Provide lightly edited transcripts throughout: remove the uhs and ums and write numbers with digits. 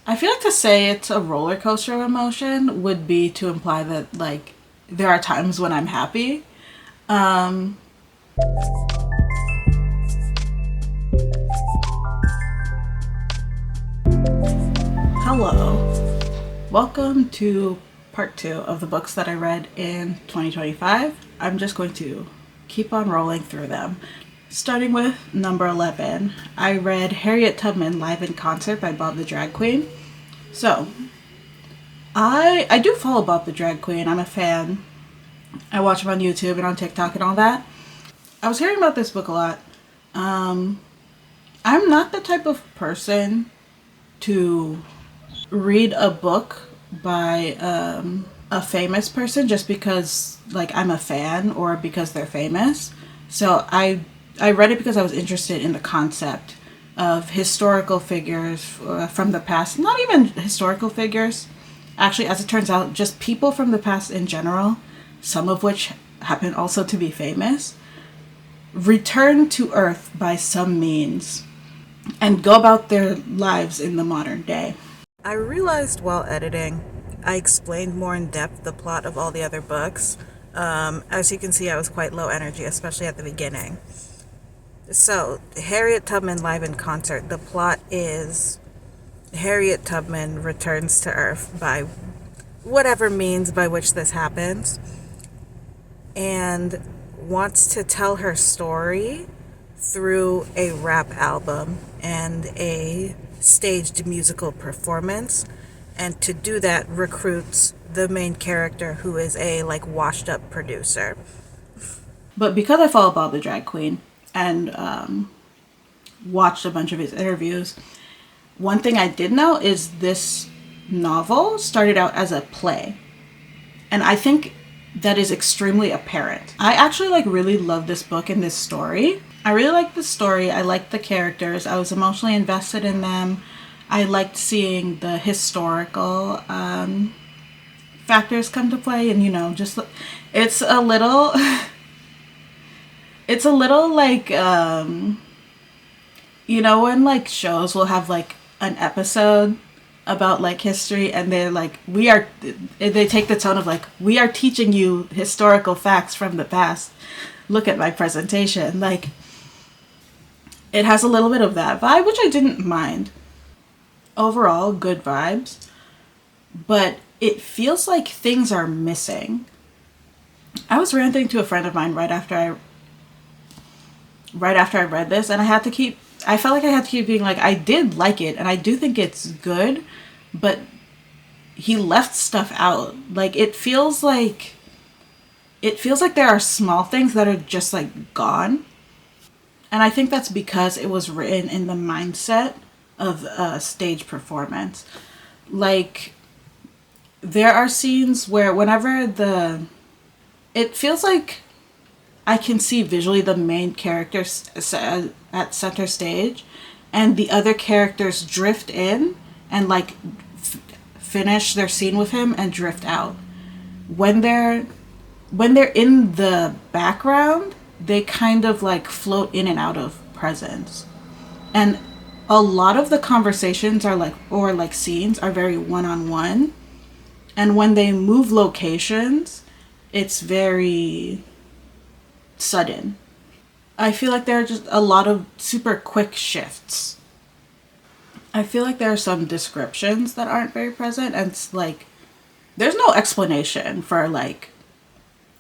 I feel like to say it's a roller coaster of emotion would be to imply that, like, there are times when I'm happy. Um, Hello. Welcome to part 2 of the books that I read in 2025. I'm just going to keep on rolling through them. Starting with number 11, I read Harriet Tubman live in concert by Bob the Drag Queen. So, I do follow Bob the Drag Queen. I'm a fan. I watch him on YouTube and on TikTok and all that. I was hearing about this book a lot. I'm not the type of person to read a book by a famous person just because, like, I'm a fan or because they're famous. So I read it because I was interested in the concept of historical figures from the past. Not even historical figures. Actually, as it turns out, just people from the past in general, some of which happen also to be famous, return to Earth by some means and go about their lives in the modern day. I realized while editing, I explained more in depth the plot of all the other books. As you can see, I was quite low energy, especially at the beginning. So, Harriet Tubman live in concert. The plot is Harriet Tubman returns to Earth by whatever means by which this happens and wants to tell her story through a rap album and a staged musical performance, and to do that recruits the main character, who is a like washed up producer. But because I follow Bob the Drag Queen and watched a bunch of his interviews, one thing I did know is this novel started out as a play, and I think that is extremely apparent. I actually really love this book and this story. I really liked the story. I liked the characters. I was emotionally invested in them. I liked seeing the historical factors come to play, and just it's a little it's a little like when like shows will have like an episode about like history, and they're like, they take the tone of like, we are teaching you historical facts from the past, look at my presentation. Like, it has a little bit of that vibe, which I didn't mind. Overall, good vibes, but it feels like things are missing. I was ranting to a friend of mine right after I read this, and I felt like I had to keep being like, I did like it, and I do think it's good, but he left stuff out. Like, it feels like there are small things that are just like gone. And I think that's because it was written in the mindset of a stage performance. Like, there are scenes where it feels like I can see visually the main character at center stage, and the other characters drift in and like finish their scene with him and drift out. When they're in the background, they kind of like float in and out of presence, and a lot of the conversations or scenes are very one-on-one, and when they move locations, it's very sudden. I feel like there are just a lot of super quick shifts. I feel like there are some descriptions that aren't very present, and it's like there's no explanation for like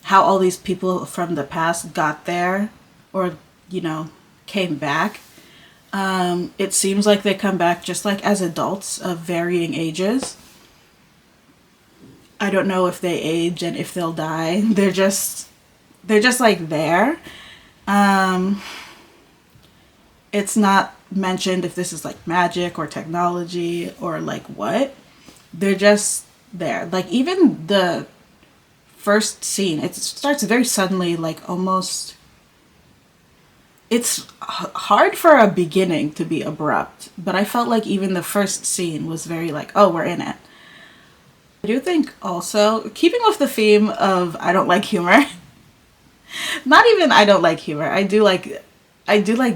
how all these people from the past got there or came back. It seems like they come back just like as adults of varying ages. I don't know if they age and if they'll die. They're just like there. It's not mentioned if this is like magic or technology or like what. They're just there. Like, even the first scene, it starts very suddenly, like almost. It's hard for a beginning to be abrupt, but I felt like even the first scene was very like, oh, we're in it. I do think also, keeping with the theme of I don't like humor, not even I don't like humor, I do like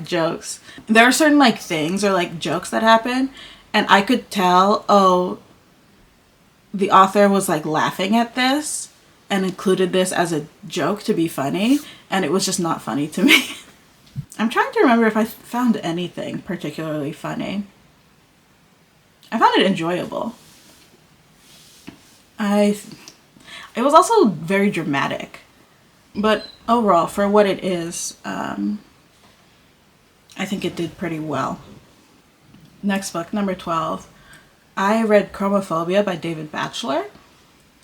jokes. There are certain like things or like jokes that happen, And I could tell, oh, the author was like laughing at this and included this as a joke to be funny, and it was just not funny to me. I'm trying to remember if I found anything particularly funny. I found it enjoyable. It was also very dramatic. But overall, for what it is, I think it did pretty well. Next book, number 12. I read Chromophobia by David Batchelor.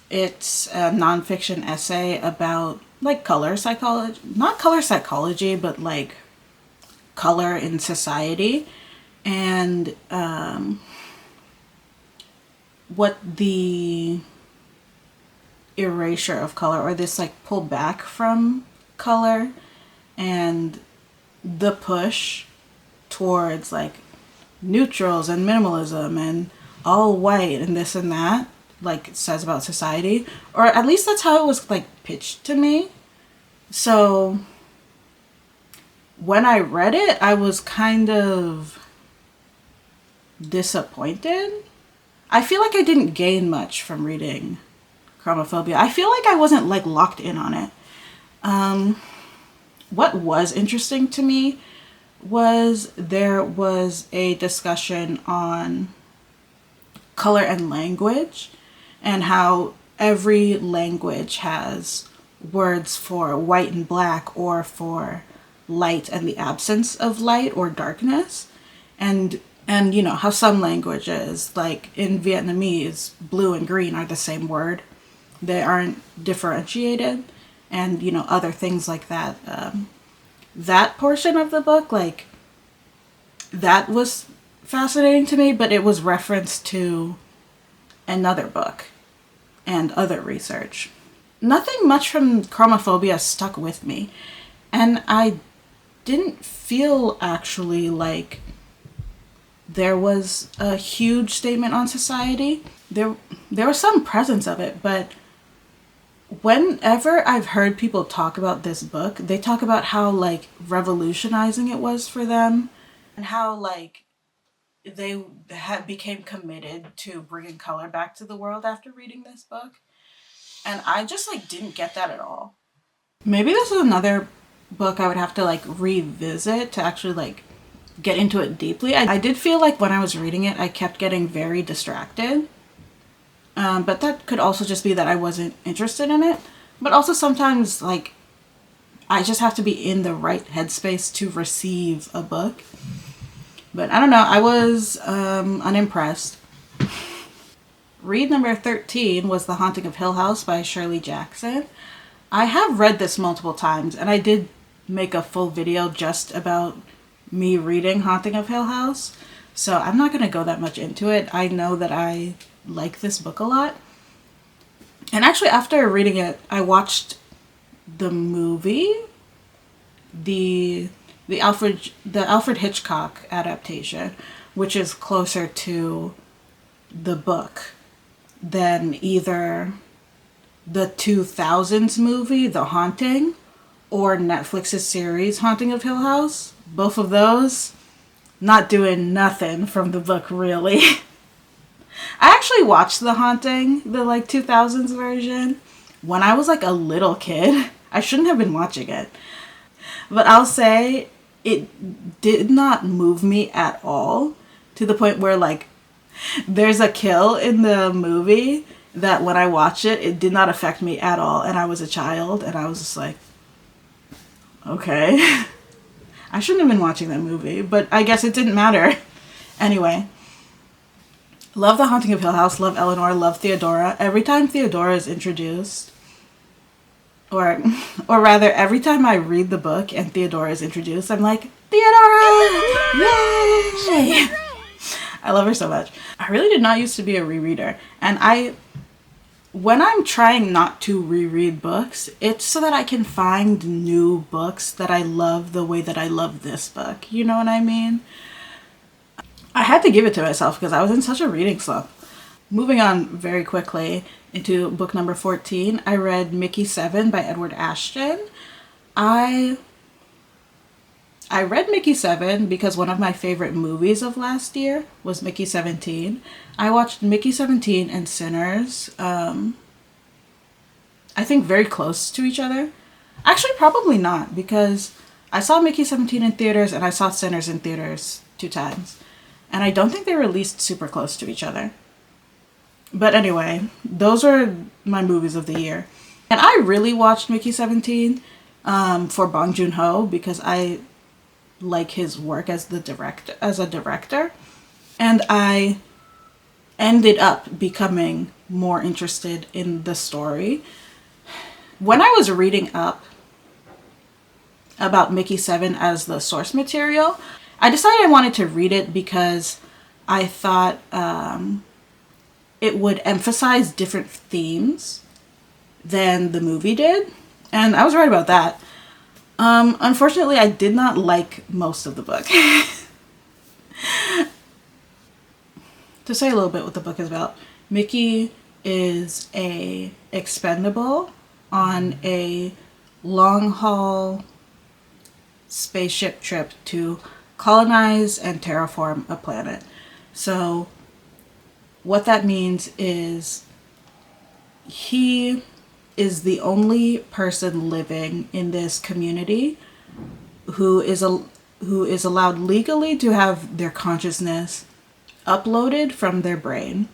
It's a nonfiction essay about like color psychology, not color psychology, but like color in society, and what the erasure of color, or this like pull back from color, and the push towards like neutrals and minimalism and all white and this and that, like it says about society, or at least that's how it was like pitched to me. So when I read it, I was kind of disappointed. I feel like I didn't gain much from reading Chromophobia. I feel like I wasn't like locked in on it. What was interesting to me was there was a discussion on color and language, and how every language has words for white and black, or for light and the absence of light or darkness, and you know how some languages, like in Vietnamese, blue and green are the same word, they aren't differentiated, and you know other things like that. That portion of the book, like, that was fascinating to me, but it was referenced to another book and other research. Nothing much from Chromophobia stuck with me, and I didn't feel actually like there was a huge statement on society. There was some presence of it, but whenever I've heard people talk about this book, they talk about how like revolutionizing it was for them, and how like they became committed to bringing color back to the world after reading this book. And I just like didn't get that at all. Maybe this is another book I would have to like revisit to actually like get into it deeply. I did feel like when I was reading it, I kept getting very distracted. But that could also just be that I wasn't interested in it. But also sometimes like I just have to be in the right headspace to receive a book. But I don't know, I was unimpressed. Read number 13 was The Haunting of Hill House by Shirley Jackson. I have read this multiple times, and I did make a full video just about me reading Haunting of Hill House, so I'm not going to go that much into it. I know that I like this book a lot. And actually, after reading it, I watched the movie, the Alfred Hitchcock adaptation, which is closer to the book than either the 2000s movie, The Haunting, or Netflix's series, Haunting of Hill House. Both of those, not doing nothing from the book, really. I actually watched The Haunting, the like 2000s version, when I was like a little kid. I shouldn't have been watching it. But I'll say it did not move me at all, to the point where like there's a kill in the movie that when I watched it, it did not affect me at all. And I was a child, and I was just like, okay. I shouldn't have been watching that movie, but I guess it didn't matter. Anyway, love The Haunting of Hill House, love Eleanor, love Theodora. Every time Theodora is introduced, or rather, every time I read the book and Theodora is introduced, I'm like, Theodora! Yay! I love her so much. I really did not used to be a rereader, and when I'm trying not to reread books, it's so that I can find new books that I love the way that I love this book. You know what I mean? I had to give it to myself because I was in such a reading slump. Moving on very quickly into book number 14, I read Mickey 7 by Edward Ashton. I I read Mickey 7 because one of my favorite movies of last year was Mickey 17. I watched Mickey 17 and Sinners, I think very close to each other. Actually, probably not, because I saw Mickey 17 in theaters and I saw Sinners in theaters 2 times. And I don't think they released super close to each other. But anyway, those are my movies of the year. And I really watched Mickey 17 for Bong Joon-ho because I like his work as a director. And I ended up becoming more interested in the story. When I was reading up about Mickey 7 as the source material, I decided I wanted to read it because I thought it would emphasize different themes than the movie did. And I was right about that. Unfortunately, I did not like most of the book. To say a little bit what the book is about, Mickey is a expendable on a long-haul spaceship trip to colonize and terraform a planet. So what that means is he is the only person living in this community who is allowed legally to have their consciousness uploaded from their brain,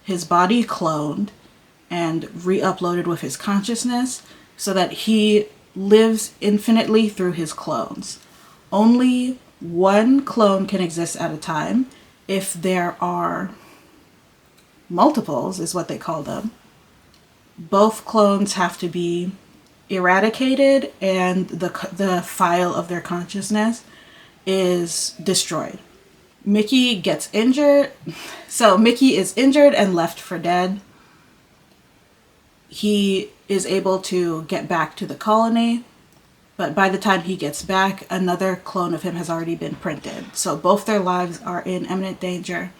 his body cloned and re-uploaded with his consciousness so that he lives infinitely through his clones. Only one clone can exist at a time. If there are multiples, is what they call them, both clones have to be eradicated and the file of their consciousness is destroyed. Mickey gets injured. So Mickey is injured and left for dead. He is able to get back to the colony, but by the time he gets back, another clone of him has already been printed. So both their lives are in imminent danger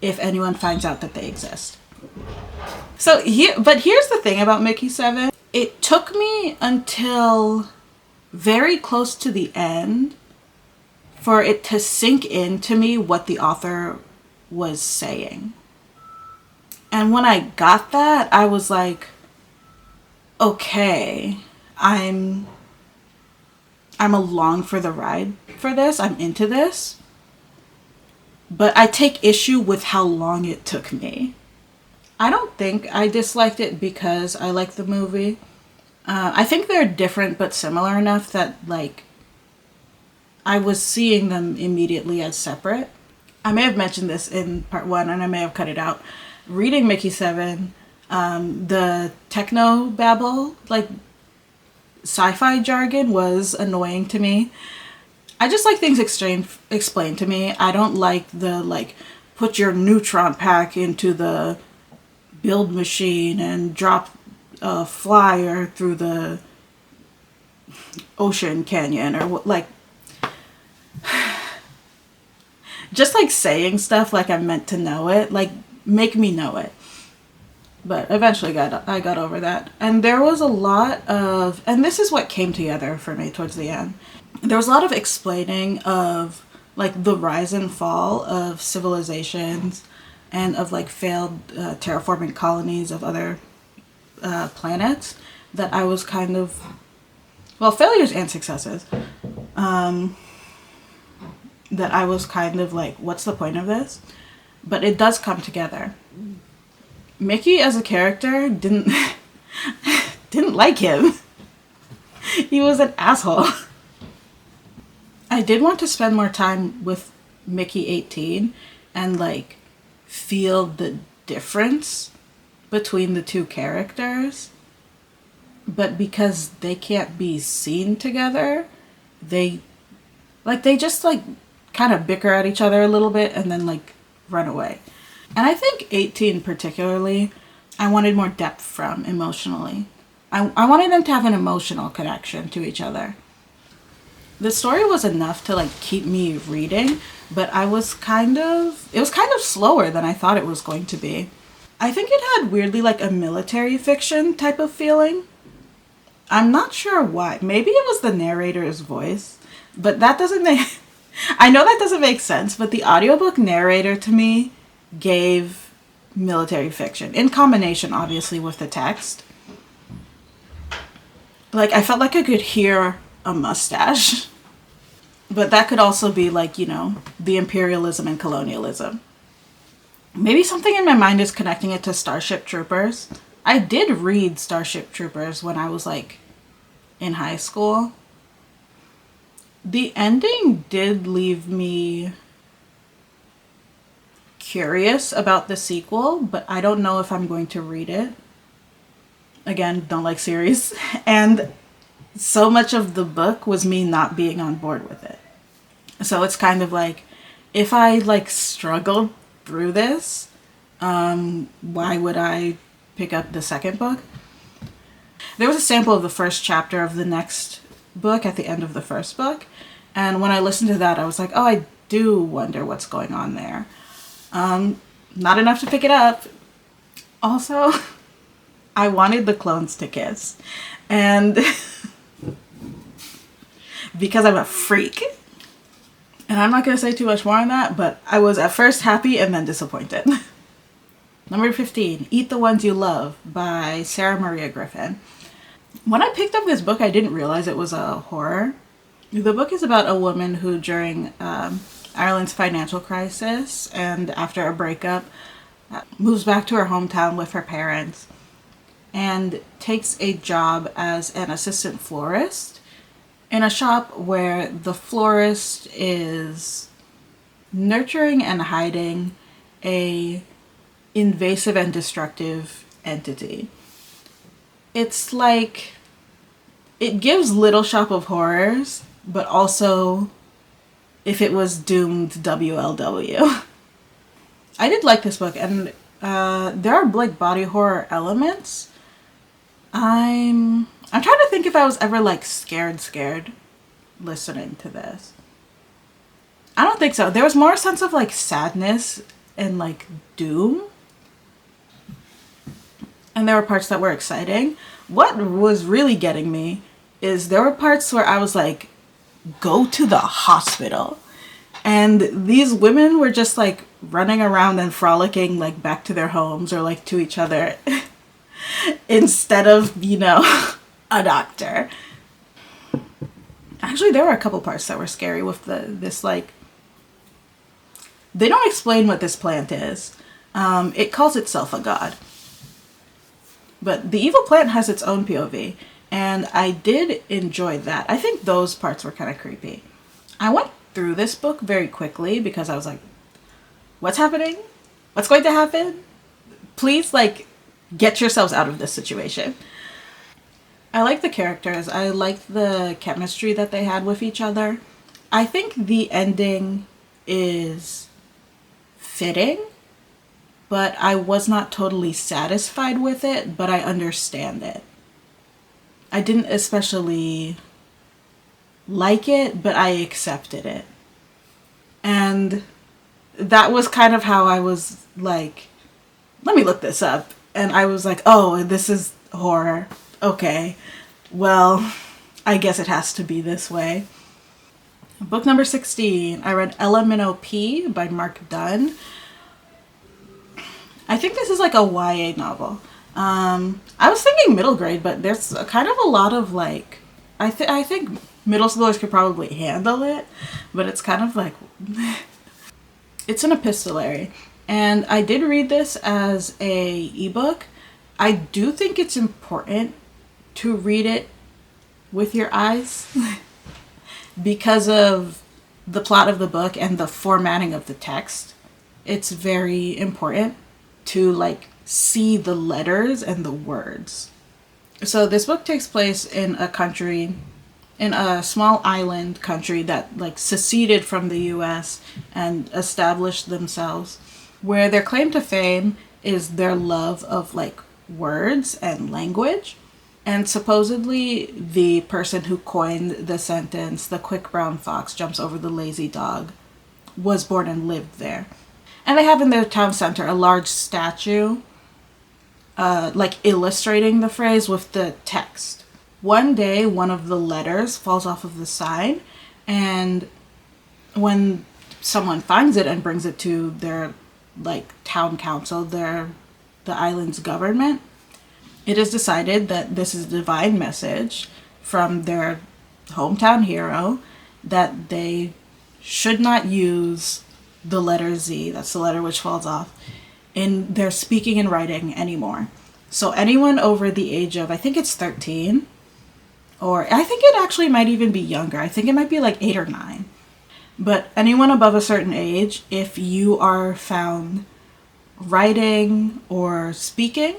if anyone finds out that they exist. But here's the thing about Mickey 7. It took me until very close to the end for it to sink into me what the author was saying. And when I got that, I was like, okay, I'm along for the ride for this. I'm into this. But I take issue with how long it took me. I don't think I disliked it because I like the movie. I think they're different but similar enough that, like, I was seeing them immediately as separate. I may have mentioned this in part 1 and I may have cut it out. Reading Mickey 7, the techno babble, like sci-fi jargon, was annoying to me. I just like things explained to me. I don't like the, like, put your neutron pack into the build machine and drop a flyer through the ocean canyon or what, like, just like saying stuff like I'm meant to know it, like, make me know it. But eventually I got over that. And there was a lot of, and this is what came together for me towards the end. There was a lot of explaining of, like, the rise and fall of civilizations and of, like, failed terraforming colonies of other planets that I was kind of, well, failures and successes, that I was kind of like, what's the point of this? But it does come together. Mickey as a character didn't like him. He was an asshole. I did want to spend more time with Mickey 18 and, like, feel the difference between the two characters. But because they can't be seen together, they just, like, kind of bicker at each other a little bit and then, like, run away. And I think 18 particularly, I wanted more depth from emotionally. I wanted them to have an emotional connection to each other. The story was enough to, like, keep me reading, but it was kind of slower than I thought it was going to be. I think it had weirdly, like, a military fiction type of feeling. I'm not sure why. Maybe it was the narrator's voice, but that doesn't make... I know that doesn't make sense, but the audiobook narrator to me gave military fiction, in combination, obviously, with the text. Like, I felt like I could hear a mustache. But that could also be, like, you know, the imperialism and colonialism. Maybe something in my mind is connecting it to Starship Troopers. I did read Starship Troopers when I was, like, in high school. The ending did leave me curious about the sequel, but I don't know if I'm going to read it. Again, don't like series. And so much of the book was me not being on board with it. So it's kind of like, if I, like, struggled through this, why would I pick up the second book? There was a sample of the first chapter of the next book at the end of the first book. And when I listened to that, I was like, oh, I do wonder what's going on there. Not enough to pick it up. Also, I wanted the clones to kiss. And because I'm a freak. And I'm not going to say too much more on that, but I was at first happy and then disappointed. Number 15, Eat the Ones You Love by Sarah Maria Griffin. When I picked up this book, I didn't realize it was a horror. The book is about a woman who, during Ireland's financial crisis and after a breakup, moves back to her hometown with her parents and takes a job as an assistant florist in a shop where the florist is nurturing and hiding a invasive and destructive entity. It's like, it gives Little Shop of Horrors, but also if it was doomed WLW. I did like this book, and there are, like, body horror elements. I'm trying to think if I was ever, like, scared listening to this. I don't think so. There was more a sense of, like, sadness and, like, doom. And there were parts that were exciting. What was really getting me is there were parts where I was like, go to the hospital. And these women were just, like, running around and frolicking, like, back to their homes or, like, to each other. Instead of, you know, a doctor. Actually, there were a couple parts that were scary with this, like... They don't explain what this plant is. It calls itself a god. But the evil plant has its own POV. And I did enjoy that. I think those parts were kind of creepy. I went through this book very quickly because I was like, what's happening? What's going to happen? Please, like, get yourselves out of this situation. I like the characters. I liked the chemistry that they had with each other. I think the ending is fitting, but I was not totally satisfied with it, but I understand it. I didn't especially like it, but I accepted it. And that was kind of how I was like, let me look this up. And I was like, oh, this is horror. Okay, well, I guess it has to be this way. Book number 16, I read Ella Minnow P by Mark Dunn. I think this is like a YA novel. I was thinking middle grade, but there's kind of a lot of, like, I think middle schoolers could probably handle it, but it's kind of like, it's an epistolary. And I did read this as a ebook. I do think it's important to read it with your eyes because of the plot of the book and the formatting of the text. It's very important to, like, see the letters and the words. So this book takes place in a country, in a small island country that, like, seceded from the US and established themselves, where their claim to fame is their love of, like, words and language. And supposedly the person who coined the sentence, the quick brown fox jumps over the lazy dog, was born and lived there. And they have in their town center a large statue, like, illustrating the phrase with the text. one day one of the letters falls off of the sign, and when someone finds it and brings it to their like town council, the island's government, it is decided that this is a divine message from their hometown hero that they should not use the letter Z, that's the letter which falls off, in their speaking and writing anymore. So anyone over the age of, I think it's 13, or I think it actually might even be younger. I think it might be like 8 or 9. But anyone above a certain age, if you are found writing or speaking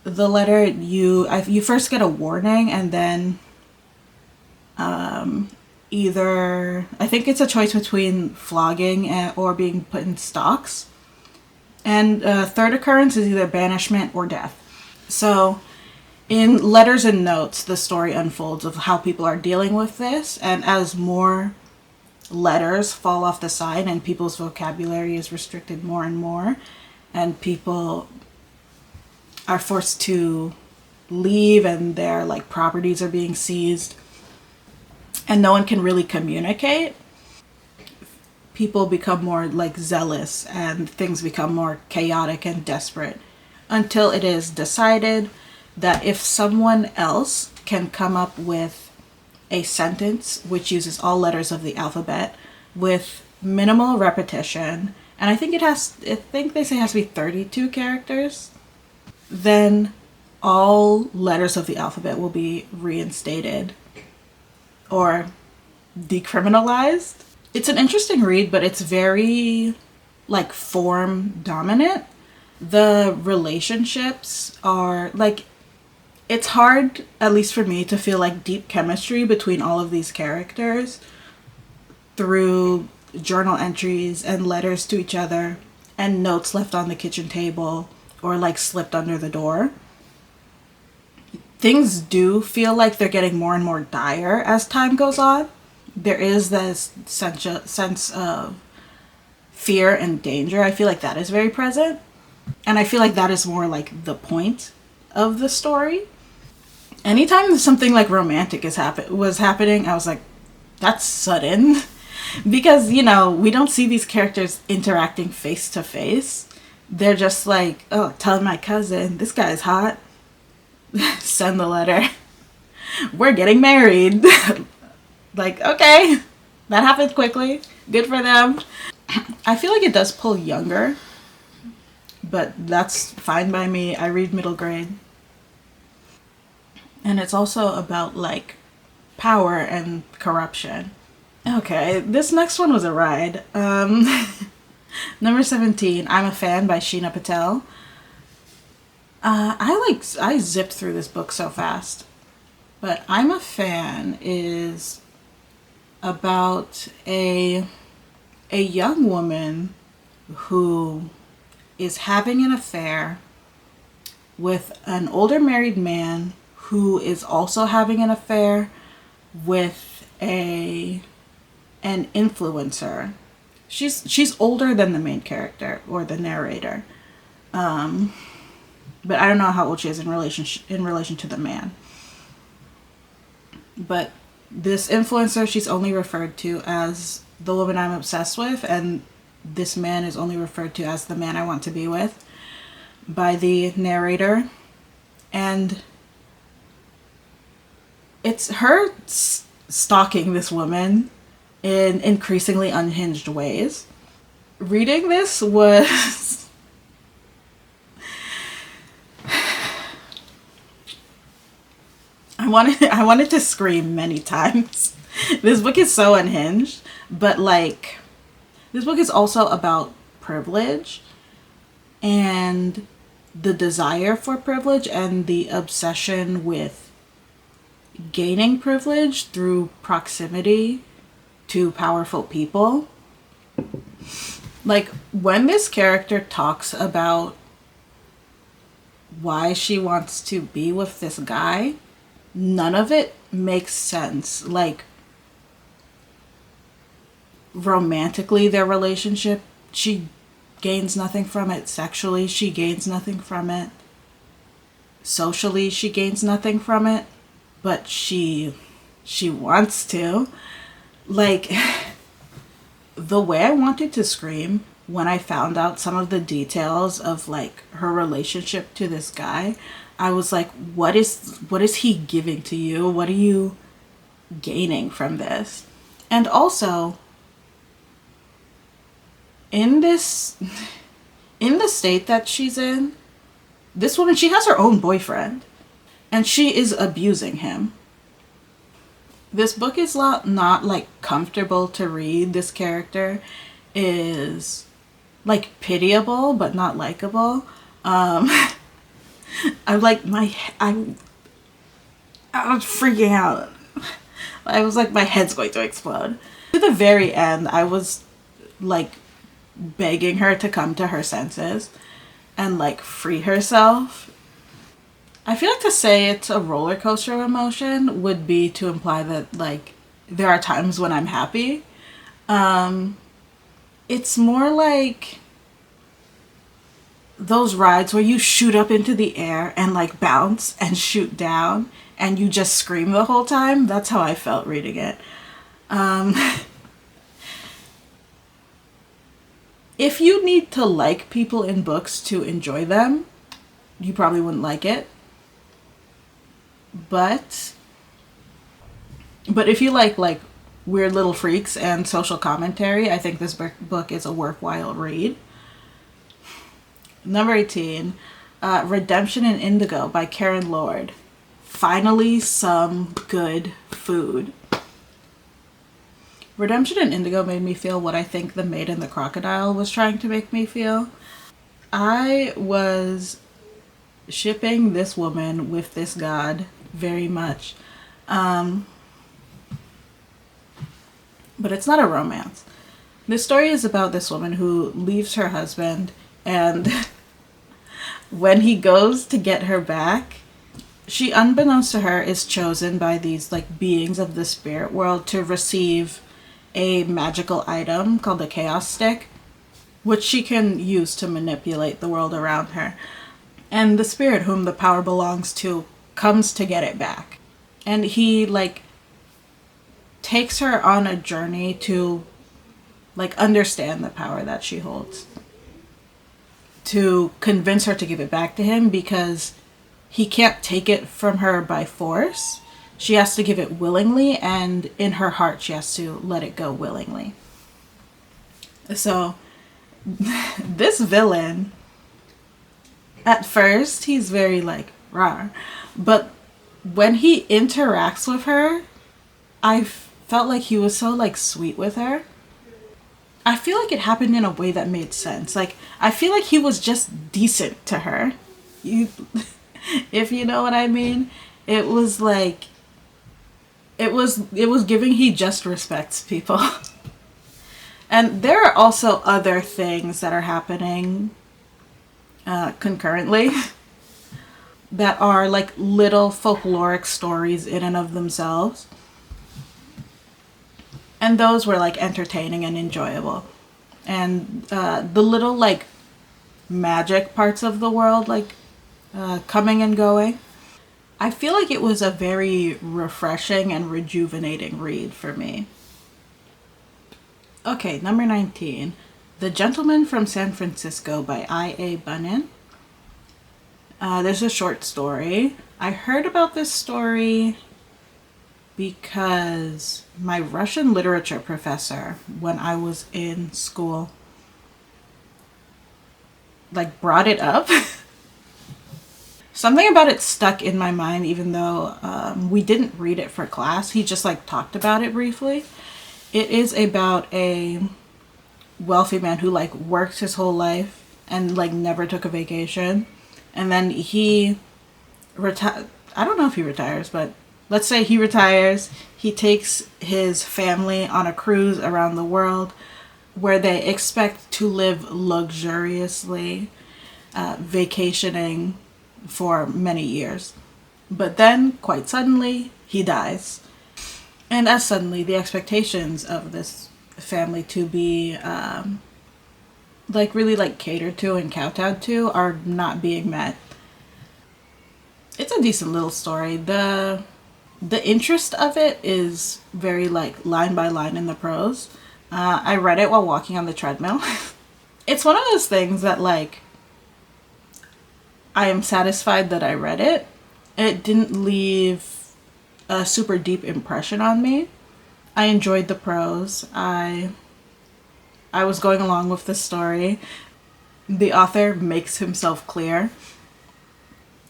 the letter, you first get a warning, and then either, I think it's a choice between flogging or being put in stocks. And third occurrence is either banishment or death. So in Letters and Notes, the story unfolds of how people are dealing with this, and as more letters fall off the sign and people's vocabulary is restricted more and more, and people are forced to leave and their like properties are being seized and no one can really communicate, people become more like zealous and things become more chaotic and desperate, until it is decided that if someone else can come up with a sentence which uses all letters of the alphabet with minimal repetition, and I think they say it has to be 32 characters, then all letters of the alphabet will be reinstated or decriminalized. It's an interesting read, but it's very like form dominant. The relationships are like, it's hard, at least for me, to feel like deep chemistry between all of these characters through journal entries and letters to each other and notes left on the kitchen table or like slipped under the door. Things do feel like they're getting more and more dire as time goes on. There is this sense of fear and danger. I feel like that is very present. And I feel like that is more like the point of the story. Anytime something like romantic was happening, I was like, that's sudden. Because, you know, we don't see these characters interacting face to face. They're just like, oh, tell my cousin, this guy's hot. Send the letter. We're getting married. Like, okay, that happened quickly. Good for them. I feel like it does pull younger, but that's fine by me. I read middle grade. And it's also about like power and corruption. Okay, this next one was a ride. Number 17, I'm a Fan by Sheena Patel. I zipped through this book so fast. But I'm a Fan is about a young woman who is having an affair with an older married man who is also having an affair with an influencer. She's older than the main character or the narrator. But I don't know how old she is in relation to the man. But this influencer, she's only referred to as the woman I'm obsessed with, and this man is only referred to as the man I want to be with by the narrator. And it's her stalking this woman in increasingly unhinged ways. Reading this was I wanted to scream many times. This book is so unhinged, but like this book is also about privilege and the desire for privilege and the obsession with gaining privilege through proximity to powerful people. Like when this character talks about why she wants to be with this guy, none of it makes sense. Like romantically, their relationship, she gains nothing from it. Sexually, she gains nothing from it. Socially, she gains nothing from it. but she wants to. Like, the way I wanted to scream when I found out some of the details of like her relationship to this guy, I was like, what is he giving to you? What are you gaining from this? And also, in this in the state that she's in, this woman, she has her own boyfriend and she is abusing him. This book is not like comfortable to read. This character is like pitiable but not likable. I'm like I was freaking out. I was like, my head's going to explode. To the very end, I was like begging her to come to her senses and like free herself. I feel like to say it's a roller coaster of emotion would be to imply that like there are times when I'm happy. It's more like those rides where you shoot up into the air and like bounce and shoot down and you just scream the whole time. That's how I felt reading it. If you need to like people in books to enjoy them, you probably wouldn't like it. But if you like weird little freaks and social commentary, I think this book is a worthwhile read. Number 18, Redemption in Indigo by Karen Lord. Finally, some good food. Redemption in Indigo made me feel what I think The Maid and the Crocodile was trying to make me feel. I was shipping this woman with this god very much. But it's not a romance. This story is about this woman who leaves her husband, and when he goes to get her back, she, unbeknownst to her, is chosen by these like beings of the spirit world to receive a magical item called the Chaos Stick, which she can use to manipulate the world around her. And the spirit whom the power belongs to comes to get it back. And he like takes her on a journey to like understand the power that she holds, to convince her to give it back to him, because he can't take it from her by force. She has to give it willingly, and in her heart she has to let it go willingly. So this villain, at first he's very like rawr, but when he interacts with her, I felt like he was so like sweet with her. I feel like it happened in a way that made sense. Like, I feel like he was just decent to her. If you know what I mean. It was like, it was giving he just respects people. And there are also other things that are happening concurrently that are like little folkloric stories in and of themselves. And those were like entertaining and enjoyable. And the little like magic parts of the world, like coming and going. I feel like it was a very refreshing and rejuvenating read for me. Okay, number 19. The Gentleman from San Francisco by I.A. Bunin. There's a short story. I heard about this story because my Russian literature professor, when I was in school, like brought it up. Something about it stuck in my mind, even though we didn't read it for class. He just like talked about it briefly. It is about a wealthy man who like worked his whole life and like never took a vacation. And then he I don't know if he retires, but let's say he retires. He takes his family on a cruise around the world where they expect to live luxuriously, vacationing for many years. But then, quite suddenly, he dies. And as suddenly, the expectations of this family to be like really like catered to and kowtowed to are not being met. It's a decent little story. The The interest of it is very like line by line in the prose. I read it while walking on the treadmill. It's one of those things that like I am satisfied that I read it. It didn't leave a super deep impression on me. I enjoyed the prose. I was going along with the story. The author makes himself clear.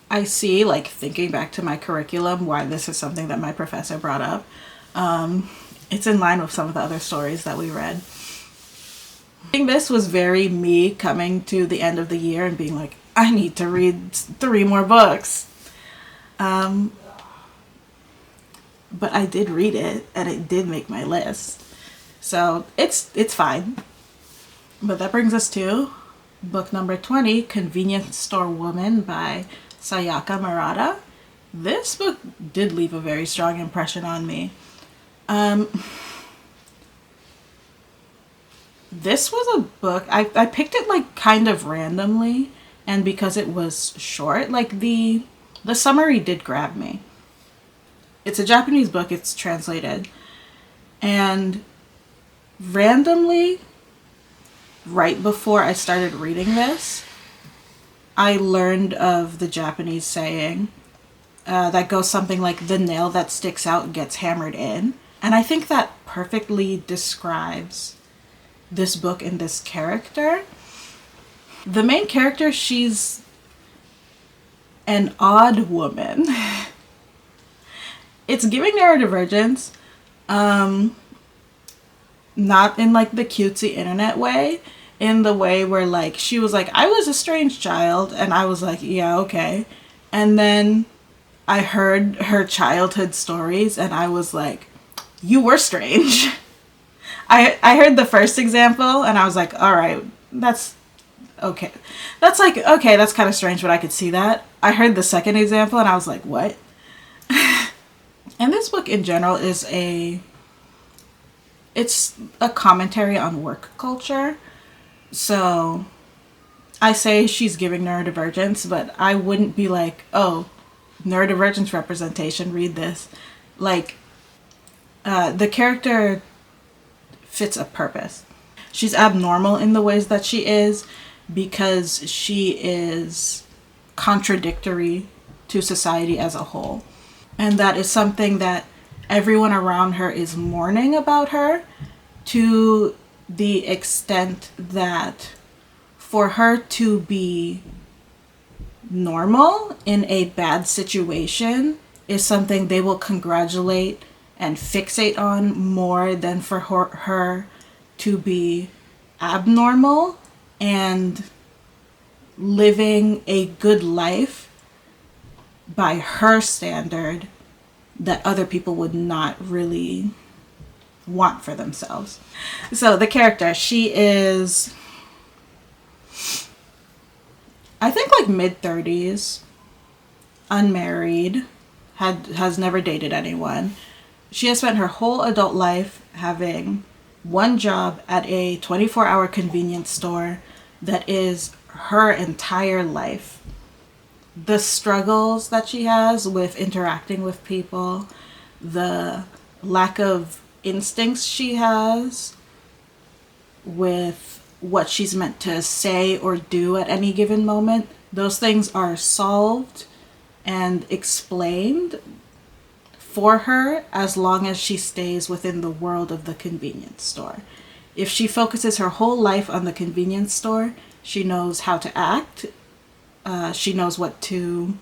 I see, like, thinking back to my curriculum, why this is something that my professor brought up. It's in line with some of the other stories that we read. I think this was very me coming to the end of the year and being like, I need to read 3 more books. But I did read it, and it did make my list. So it's fine. But that brings us to book number 20, Convenience Store Woman by Sayaka Murata. This book did leave a very strong impression on me. This was a book, I picked it like kind of randomly, and because it was short, like the summary did grab me. It's a Japanese book, it's translated. And randomly, right before I started reading this, I learned of the Japanese saying that goes something like, the nail that sticks out gets hammered in. And I think that perfectly describes this book and this character. The main character, she's an odd woman. It's giving neurodivergence, not in like the cutesy internet way, in the way where like she was like, I was a strange child, and I was like, yeah, okay. And then I heard her childhood stories and I was like, you were strange. I heard the first example and I was like, all right, that's okay. That's like, okay, that's kind of strange, but I could see that. I heard the second example and I was like, what? And this book in general it's a commentary on work culture. So I say she's giving neurodivergence, but I wouldn't be like, oh, neurodivergence representation, read this. Like, the character fits a purpose. She's abnormal in the ways that she is because she is contradictory to society as a whole. And that is something that everyone around her is mourning about her, to the extent that for her to be normal in a bad situation is something they will congratulate and fixate on more than for her to be abnormal and living a good life by her standard that other people would not really want for themselves. So the character, she is, I think like mid-30s, unmarried, has never dated anyone. She has spent her whole adult life having one job at a 24-hour convenience store that is her entire life. The struggles that she has with interacting with people, the lack of instincts she has with what she's meant to say or do at any given moment, those things are solved and explained for her as long as she stays within the world of the convenience store. If she focuses her whole life on the convenience store, she knows how to act. She knows what to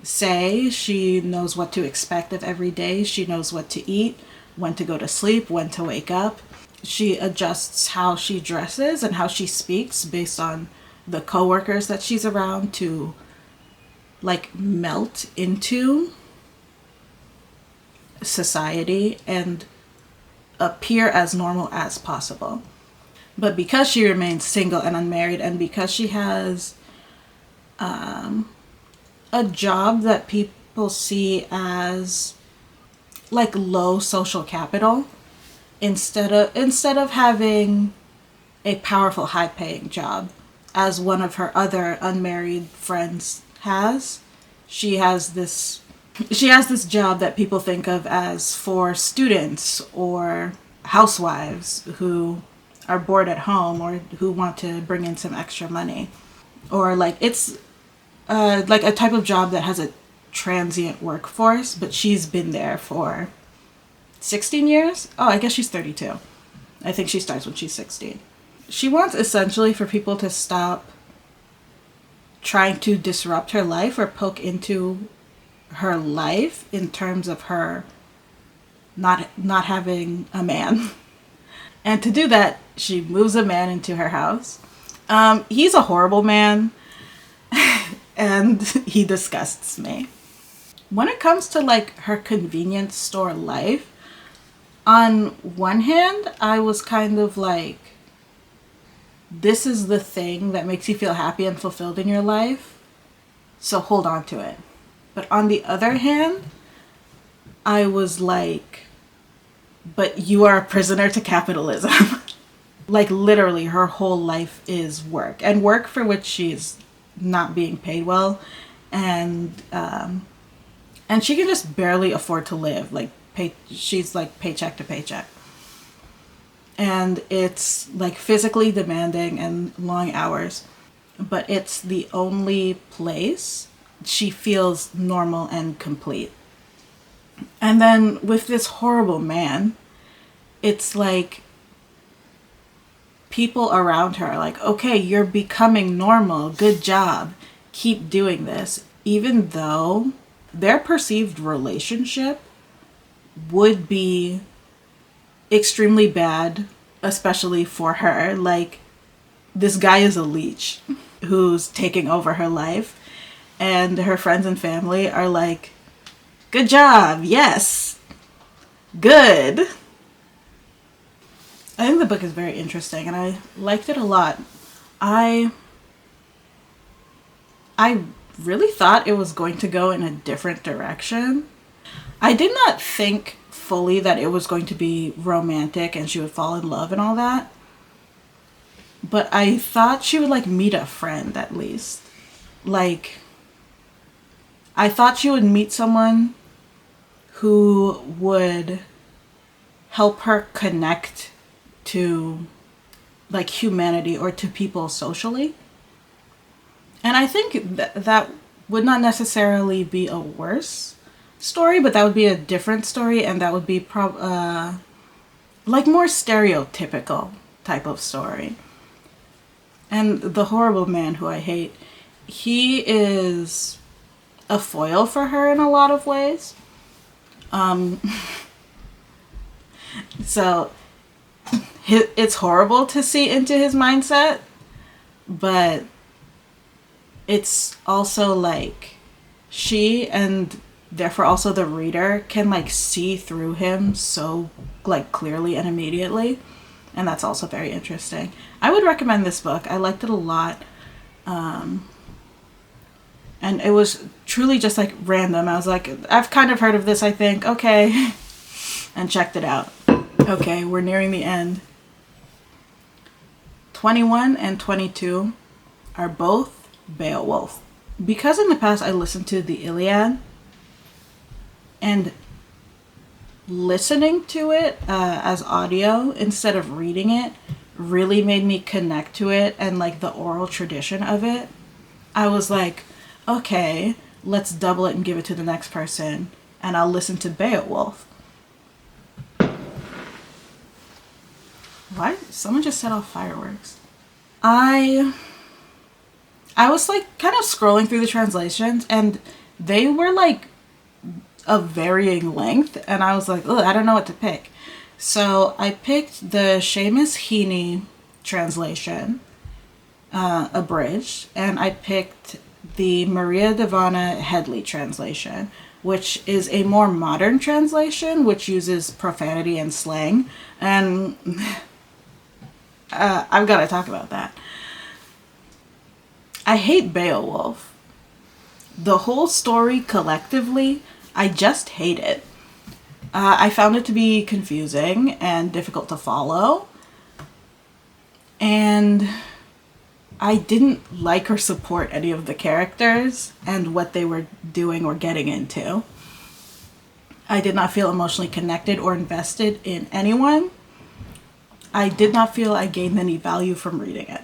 say. She knows what to expect of every day. She knows what to eat, when to go to sleep, when to wake up. She adjusts how she dresses and how she speaks based on the coworkers that she's around to like melt into society and appear as normal as possible. But because she remains single and unmarried, and because she has a job that people see as like low social capital, instead of having a powerful, high-paying job as one of her other unmarried friends has, she has this She has this job that people think of as for students or housewives who are bored at home or who want to bring in some extra money. Or like it's like a type of job that has a transient workforce, but she's been there for 16 years. Oh, I guess she's 32. I think she starts when she's 16. She wants essentially for people to stop trying to disrupt her life or poke into her life in terms of her not having a man. And to do that, she moves a man into her house. He's a horrible man, and he disgusts me. When it comes to like her convenience store life, on one hand, I was kind of like, this is the thing that makes you feel happy and fulfilled in your life, so hold on to it. But on the other hand, I was like, but you are a prisoner to capitalism. Like literally her whole life is work, and work for which she's not being paid well, and she can just barely afford to live. Like she's like paycheck to paycheck, and it's like physically demanding and long hours, but it's the only place she feels normal and complete. And then with this horrible man, it's like people around her are like, okay, you're becoming normal, good job, keep doing this, even though their perceived relationship would be extremely bad, especially for her. Like, this guy is a leech who's taking over her life, and her friends and family are like, good job, yes, good. I think the book is very interesting, and I liked it a lot. I really thought it was going to go in a different direction. I did not think fully that it was going to be romantic and she would fall in love and all that. But I thought she would like meet a friend at least. Like, I thought she would meet someone who would help her connect to like humanity or to people socially. And I think that would not necessarily be a worse story, but that would be a different story, and that would be like more stereotypical type of story. And the horrible man who I hate, he is a foil for her in a lot of ways. So it's horrible to see into his mindset, but it's also like she, and therefore also the reader, can like see through him so like clearly and immediately, and that's also very interesting. I would recommend this book. I liked it a lot, and it was truly just like random. I was like, I've kind of heard of this, I think, okay, and checked it out. Okay, we're nearing the end. 21 and 22 are both Beowulf. Because in the past I listened to the Iliad, and listening to it as audio instead of reading it really made me connect to it and like the oral tradition of it. I was like, okay, let's double it and give it to the next person, and I'll listen to Beowulf. Why? Someone just set off fireworks. I was like kind of scrolling through the translations, and they were like of varying length, and I was like, I don't know what to pick. So I picked the Seamus Heaney translation, abridged, and I picked the Maria Dahvana Headly translation, which is a more modern translation, which uses profanity and slang, and I've got to talk about that. I hate Beowulf. The whole story collectively, I just hate it. I found it to be confusing and difficult to follow. And I didn't like or support any of the characters and what they were doing or getting into. I did not feel emotionally connected or invested in anyone. I did not feel I gained any value from reading it.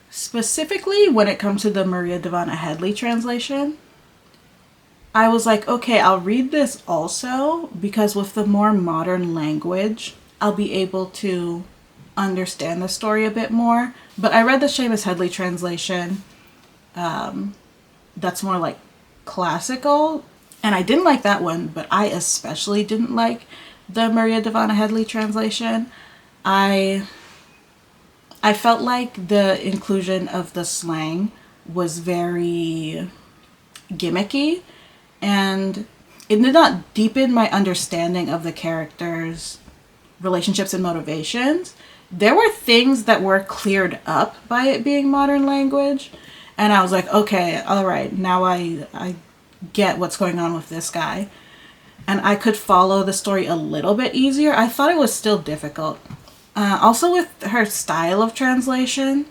Specifically, when it comes to the Maria Dahvana Headly translation, I was like, okay, I'll read this also, because with the more modern language, I'll be able to understand the story a bit more. But I read the Seamus Headly translation. That's more like classical, and I didn't like that one, but I especially didn't like the Maria Dahvana Headly translation. I felt like the inclusion of the slang was very gimmicky, and it did not deepen my understanding of the characters' relationships and motivations. There were things that were cleared up by it being modern language, and I was like, okay, all right, now I get what's going on with this guy. And I could follow the story a little bit easier. I thought it was still difficult. Also with her style of translation,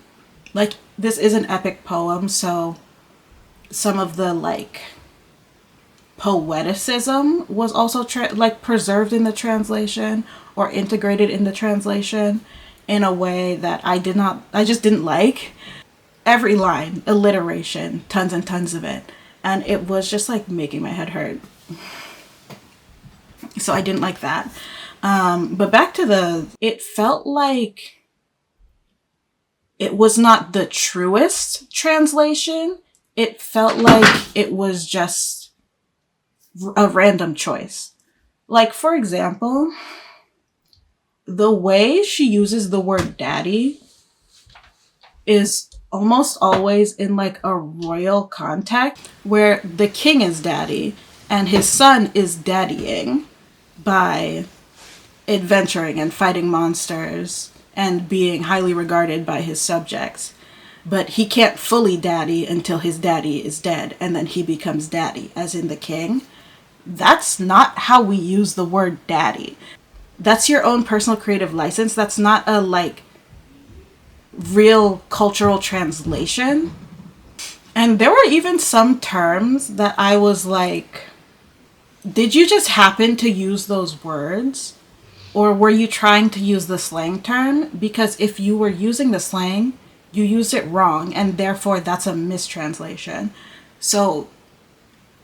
like, this is an epic poem, so some of the, like, poeticism was also preserved in the translation or integrated in the translation in a way that I just didn't like. Every line, alliteration, tons and tons of it. And it was just like making my head hurt. So I didn't like that. But back to it felt like it was not the truest translation. It felt like it was just a random choice. Like, for example, the way she uses the word daddy is almost always in like a royal context where the king is daddy and his son is daddying by adventuring and fighting monsters and being highly regarded by his subjects. But he can't fully daddy until his daddy is dead, and then he becomes daddy, as in the king. That's not how we use the word daddy. That's your own personal creative license. That's not a like real cultural translation. And there were even some terms that I was like, did you just happen to use those words? Or were you trying to use the slang term? Because if you were using the slang, you used it wrong, and therefore that's a mistranslation. So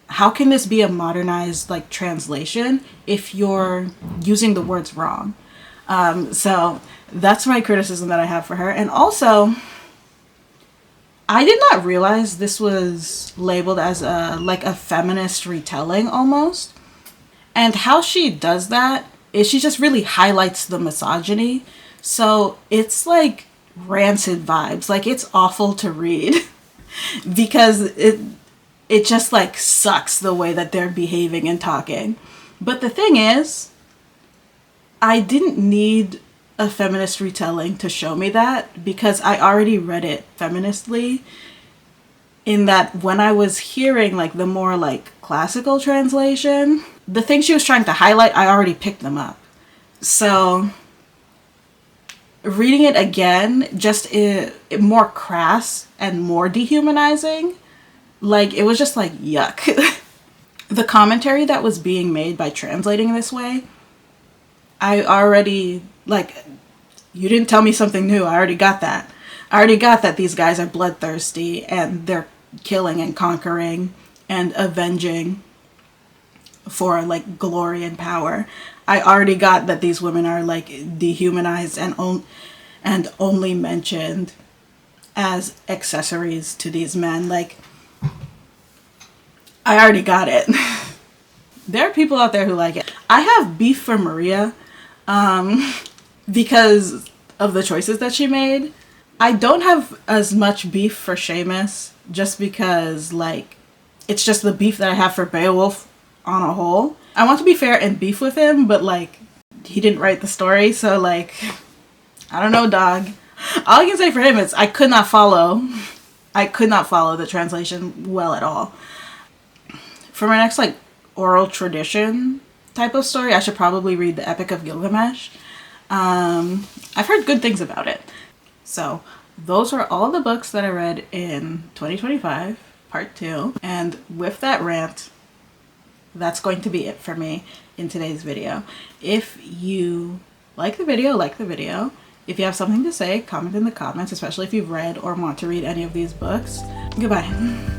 how can this be a modernized like translation if you're using the words wrong? So that's my criticism that I have for her. And also, I did not realize this was labeled as a feminist retelling almost. And how she does that is she just really highlights the misogyny. So it's like rancid vibes. Like, it's awful to read because it just like sucks the way that they're behaving and talking. But the thing is, I didn't need a feminist retelling to show me that, because I already read it feministly, in that when I was hearing like the more like classical translation, the things she was trying to highlight, I already picked them up. So reading it again, just it more crass and more dehumanizing, like it was just like yuck. The commentary that was being made by translating this way, I already, like, you didn't tell me something new. I already got that. I already got that these guys are bloodthirsty and they're killing and conquering and avenging for like glory and power. I already got that these women are like dehumanized and only mentioned as accessories to these men. Like, I already got it. There are people out there who like it. I have beef for Maria because of the choices that she made. I don't have as much beef for Seamus, just because like it's just the beef that I have for Beowulf on a whole. I want to be fair and beef with him, but like he didn't write the story, so like I don't know, dog. All I can say for him is I could not follow the translation well at all. For my next like oral tradition type of story, I should probably read the Epic of Gilgamesh. I've heard good things about it. So those are all the books that I read in 2025, part 2. And with that rant, that's going to be it for me in today's video. If you like the video, like the video. If you have something to say, comment in the comments, especially if you've read or want to read any of these books. Goodbye.